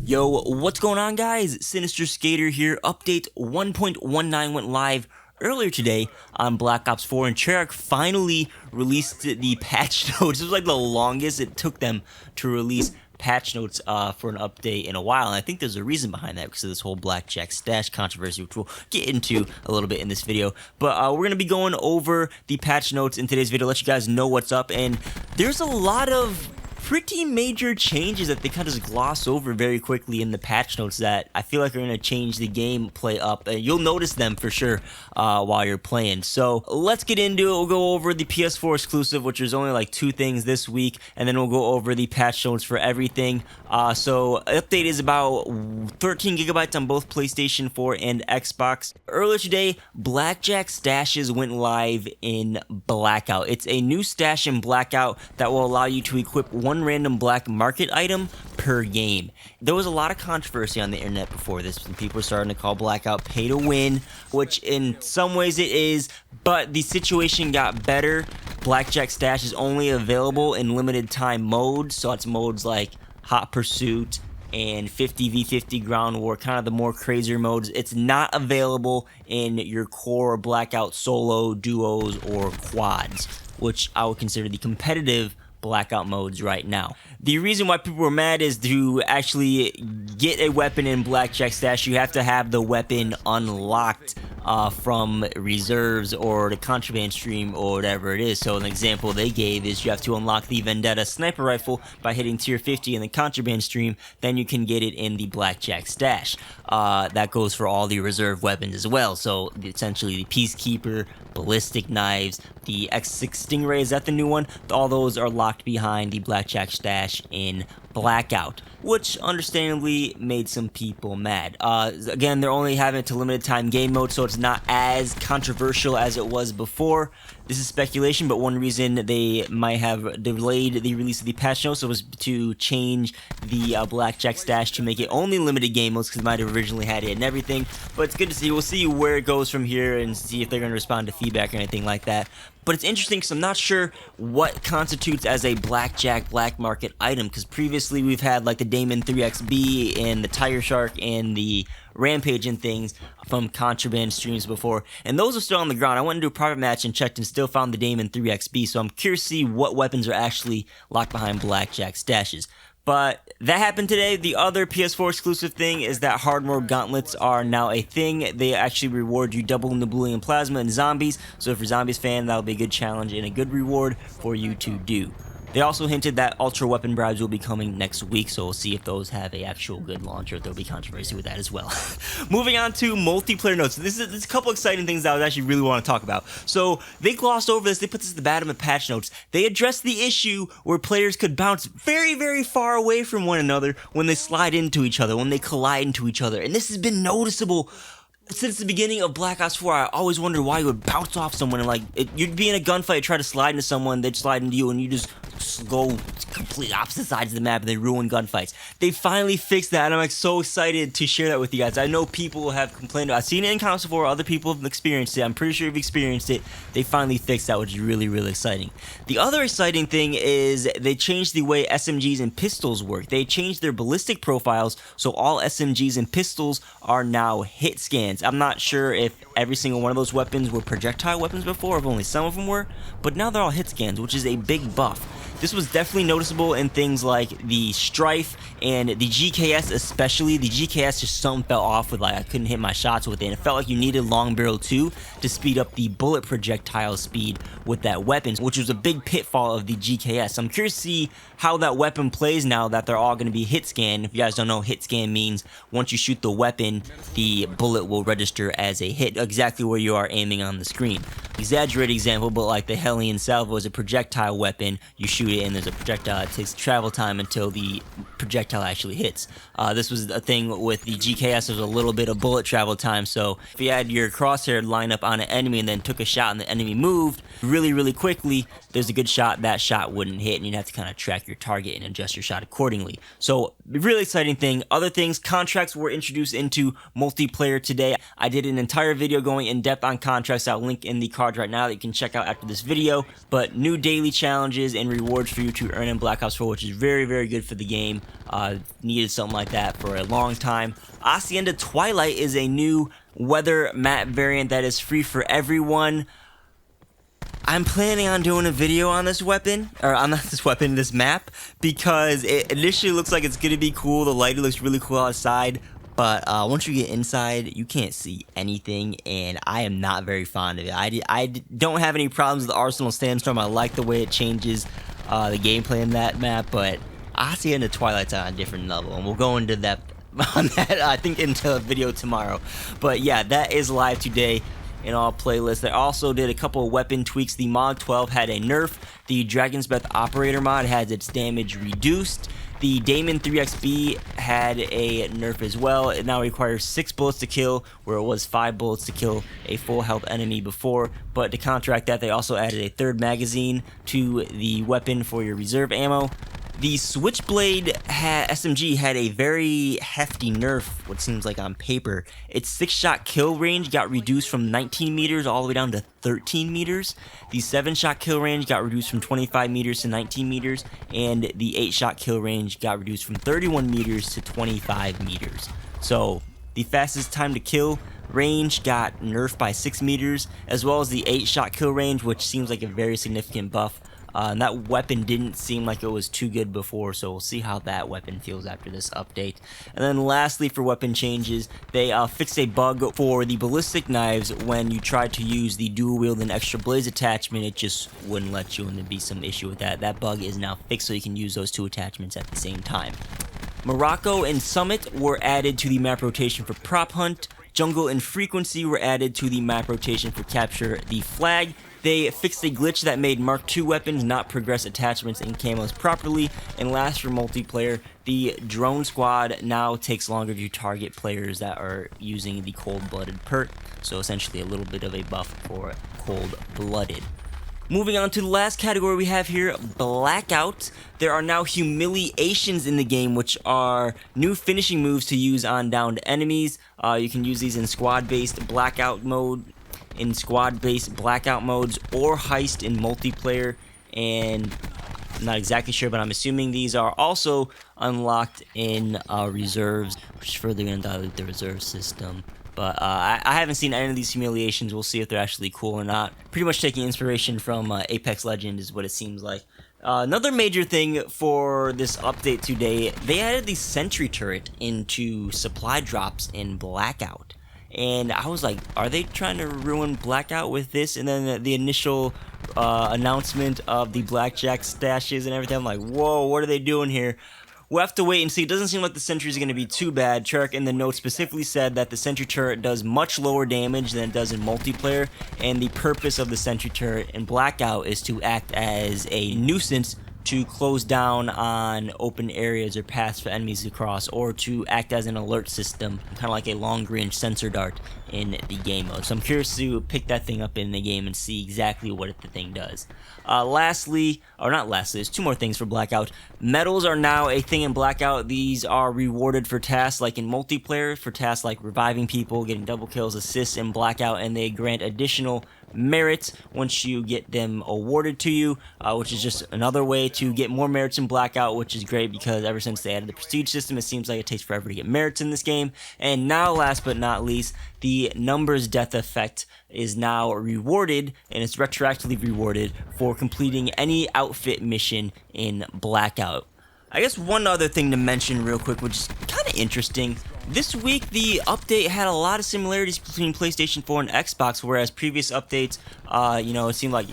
Yo, what's going on, guys? Sinister Skater here. Update 1.19 went live earlier today on Black Ops 4, and Treyarch finally released the patch notes. It was like the longest it took them to release patch notes for an update in a while, and I think there's a reason behind that because of this whole Blackjack Stash controversy, which we'll get into a little bit in this video. But we're going to be going over the patch notes in today's video, let you guys know what's up, and there's a lot of pretty major changes that they kind of just gloss over very quickly in the patch notes that I feel like are going to change the gameplay up. You'll notice them for sure while you're playing. So let's get into it. We'll go over the PS4 exclusive, which is only like 2 things this week, and then we'll go over the patch notes for everything. So update is about 13 gigabytes on both PlayStation 4 and Xbox. Earlier today, Blackjack Stashes went live in Blackout. It's a new stash in Blackout that will allow you to equip one random black market item per game. There was a lot of controversy on the internet before this, and people were starting to call Blackout pay to win, which in some ways it is, but the situation got better. Blackjack Stash is only available in limited time modes, so it's modes like Hot Pursuit and 50v50 Ground War, kind of the more crazier modes. It's not available in your core Blackout solo, duos, or quads, which I would consider the competitive Blackout modes right now. The reason why people were mad is to actually get a weapon in Blackjack Stash, you have to have the weapon unlocked from reserves or the contraband stream or whatever it is. So an example they gave is you have to unlock the Vendetta sniper rifle by hitting tier 50 in the contraband stream, then you can get it in the Blackjack Stash. That goes for all the reserve weapons as well. So essentially the Peacekeeper, ballistic knives, the X6 Stingray, is that the new one? All those are locked behind the Blackjack Stash in Blackout, which understandably made some people mad. Again, they're only having it to limited time game mode, so it's not as controversial as it was before. This is speculation, but one reason they might have delayed the release of the patch notes was to change the Blackjack Stash to make it only limited game modes, because they might have originally had it and everything. But it's good to see. We'll see where it goes from here and see if they're going to respond to feedback or anything like that. But it's interesting because I'm not sure what constitutes as a Blackjack black market item, because previously we've had like the Damon 3XB and the Tire Shark and the Rampage and things from contraband streams before, and those are still on the ground. I went into a private match and checked and still found the Damon 3XB, so I'm curious to see what weapons are actually locked behind Blackjack Stashes. But that happened today. The other PS4 exclusive thing is that hard mode gauntlets are now a thing. They actually reward you double Niblulian Plasma and Zombies, so if you're a Zombies fan, that'll be a good challenge and a good reward for you to do. They also hinted that Ultra Weapon Bribes will be coming next week, so we'll see if those have a actual good launch or if there'll be controversy with that as well. Moving on to multiplayer notes. This is a couple exciting things that I actually really want to talk about. So they glossed over this. They put this at the bottom of patch notes. They addressed the issue where players could bounce very, very far away from one another when they slide into each other, when they collide into each other. And this has been noticeable since the beginning of Black Ops 4. I always wondered why you would bounce off someone and like you'd be in a gunfight, try to slide into someone, they'd slide into you, and you just go complete opposite sides of the map and they ruin gunfights. They finally fixed that, and I'm like so excited to share that with you guys. I know people have complained. I've seen it in Constitutes before, other people have experienced it. I'm pretty sure you've experienced it. They finally fixed that, which is really, really exciting. The other exciting thing is they changed the way SMGs and Pistols work. They changed their ballistic profiles, so all SMGs and Pistols are now hit scans. I'm not sure if every single one of those weapons were projectile weapons before, or if only some of them were, but now they're all hit scans, which is a big buff. This was definitely noticeable in things like the Strife and the GKS especially. The GKS just something fell off with, like, I couldn't hit my shots with it, and it felt like you needed long barrel 2 to speed up the bullet projectile speed with that weapon, which was a big pitfall of the GKS. So I'm curious to see how that weapon plays now that they're all going to be hit scan. If you guys don't know, hit scan means once you shoot the weapon, the bullet will register as a hit exactly where you are aiming on the screen. Exaggerated example, but like the Hellion Salvo is a projectile weapon. You shoot it and there's a projectile. It takes travel time until the projectile actually hits. This was a thing with the GKS. There's a little bit of bullet travel time, so if you had your crosshair line up on an enemy and then took a shot and the enemy moved really, really quickly, there's a good shot that shot wouldn't hit, and you'd have to kind of track your target and adjust your shot accordingly. So really exciting thing. Other things, contracts were introduced into multiplayer today. I did an entire video going in depth on contracts. I'll link in the card right now that you can check out after this video. But new daily challenges and rewards rewards for you to earn in Black Ops 4, which is very, very good for the game. Needed something like that for a long time. Hacienda Twilight is a new weather map variant that is free for everyone. I'm planning on doing a video on this weapon, or on this map, because it initially looks like it's going to be cool. The lighting looks really cool outside, but once you get inside, you can't see anything, and I am not very fond of it. I don't have any problems with the Arsenal Sandstorm. I like the way it changes the gameplay in that map, but Hacienda Twilight's on a different level, and we'll go into depth on that, I think, into a video tomorrow. But yeah, that is live today in all playlists. They also did a couple of weapon tweaks. The Mod 12 had a nerf. The Dragon's Breath Operator mod has its damage reduced. The Damon 3XB had a nerf as well. It now requires 6 bullets to kill, where it was 5 bullets to kill a full health enemy before. But to counteract that, they also added a 3rd magazine to the weapon for your reserve ammo. The Switchblade SMG had a very hefty nerf, what seems like on paper. Its 6-shot kill range got reduced from 19 meters all the way down to 13 meters. The 7-shot kill range got reduced from 25 meters to 19 meters, and the 8-shot kill range got reduced from 31 meters to 25 meters. So the fastest time to kill range got nerfed by 6 meters, as well as the 8-shot kill range, which seems like a very significant buff. And that weapon didn't seem like it was too good before, so we'll see how that weapon feels after this update. And then lastly, for weapon changes, they fixed a bug for the ballistic knives. When you tried to use the dual wield and extra blaze attachment, it just wouldn't let you, and there'd be some issue with that. That bug is now fixed, so you can use those 2 attachments at the same time. Morocco and Summit were added to the map rotation for Prop Hunt. Jungle and Frequency were added to the map rotation for Capture the Flag. They fixed a glitch that made Mark II weapons not progress attachments and camos properly. And last, for multiplayer, the Drone Squad now takes longer to target players that are using the Cold-Blooded perk. So essentially a little bit of a buff for Cold-Blooded. Moving on to the last category we have here, Blackout. There are now Humiliations in the game, which are new finishing moves to use on downed enemies. You can use these in squad-based Blackout mode, in squad-based Blackout modes, or Heist in multiplayer. And I'm not exactly sure, but I'm assuming these are also unlocked in reserves, which is further going to dilute the reserve system. But I haven't seen any of these Humiliations. We'll see if they're actually cool or not. Pretty much taking inspiration from Apex Legends is what it seems like. Another major thing for this update today, they added the SENTRY turret into supply drops in Blackout. And I was like, are they trying to ruin Blackout with this? And then the initial announcement of the Blackjack Stashes and everything, I'm like, whoa, what are they doing here? We'll have to wait and see. It doesn't seem like the Sentry is going to be too bad. Treyarch in the notes specifically said that the Sentry turret does much lower damage than it does in multiplayer, and the purpose of the Sentry turret in Blackout is to act as a nuisance to close down on open areas or paths for enemies to cross, or to act as an alert system, kind of like a long-range sensor dart in the game mode. So I'm curious to pick that thing up in the game and see exactly what the thing does. Lastly, or not lastly, there's 2 more things for Blackout. Medals are now a thing in Blackout. These are rewarded for tasks like in multiplayer, for tasks like reviving people, getting double kills, assists in Blackout, and they grant additional merits once you get them awarded to you, which is just another way to get more merits in Blackout, which is great because ever since they added the prestige system, it seems like it takes forever to get merits in this game. And now, last but not least, the numbers death effect is now rewarded, and it's retroactively rewarded for completing any outfit mission in Blackout. I guess one other thing to mention real quick, which is kind of interesting. This week, the update had a lot of similarities between PlayStation 4 and Xbox, whereas previous updates, it seemed like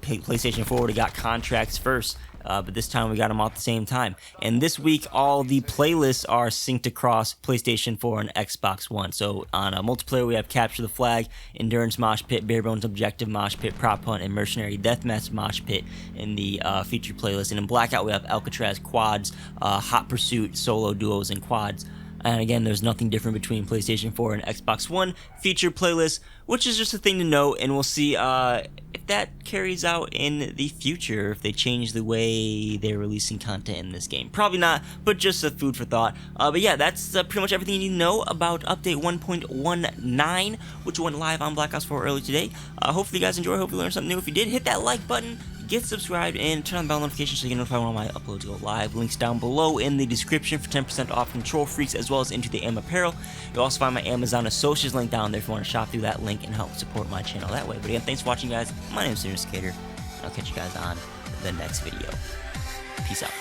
PlayStation 4 would have got contracts first, but this time we got them all at the same time. And this week, all the playlists are synced across PlayStation 4 and Xbox One. So on multiplayer, we have Capture the Flag, Endurance Mosh Pit, Bare Bones Objective Mosh Pit, Prop Hunt, and Mercenary Deathmatch Mosh Pit in the featured playlist. And in Blackout, we have Alcatraz Quads, Hot Pursuit, Solo Duos, and Quads. And again, there's nothing different between PlayStation 4 and Xbox One featured playlists, which is just a thing to note, and we'll see if that carries out in the future, if they change the way they're releasing content in this game. Probably not, but just a food for thought. But yeah, that's pretty much everything you need to know about Update 1.19, which went live on Black Ops 4 early today. Hopefully you guys enjoy, hopefully you learned something new. If you did, hit that like button get subscribed and turn on the bell notifications so you get notified when all my uploads go live. Links down below in the description for 10% off Control Freaks as well as Into the M apparel. You'll also find my Amazon Associates link down there if you want to shop through that link and help support my channel that way. But again, thanks for watching, guys. My name is Senior Skater, and I'll catch you guys on the next video. Peace out.